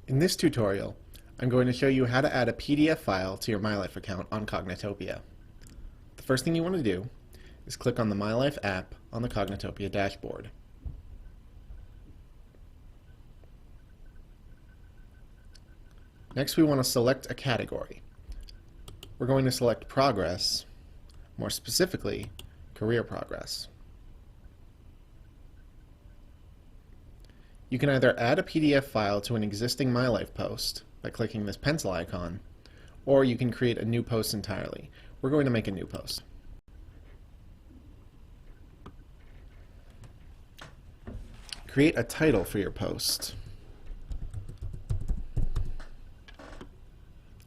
In this tutorial, I'm going to show you how to add a PDF file to your MyLife account on Cognitopia. The first thing you want to do is click on the MyLife app on the Cognitopia dashboard. Next, we want to select a category. We're going to select Progress, more specifically, Career Progress. You can either add a PDF file to an existing MyLife post by clicking this pencil icon, or you can create a new post entirely. We're going to make a new post. Create a title for your post.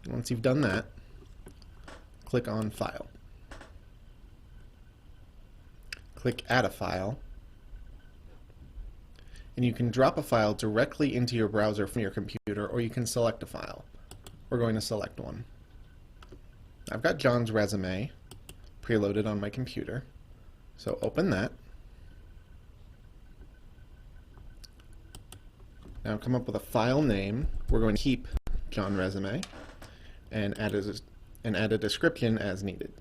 Once you've done that, click on File. Click Add a File, and you can drop a file directly into your browser from your computer, or you can select a file. We're going to select one. I've got John's resume preloaded on my computer, so open that. Now come up with a file name. We're going to keep John resume and add a description as needed.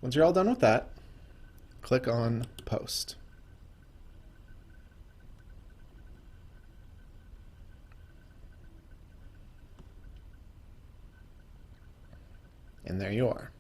Once you're all done with that, click on Post. And there you are.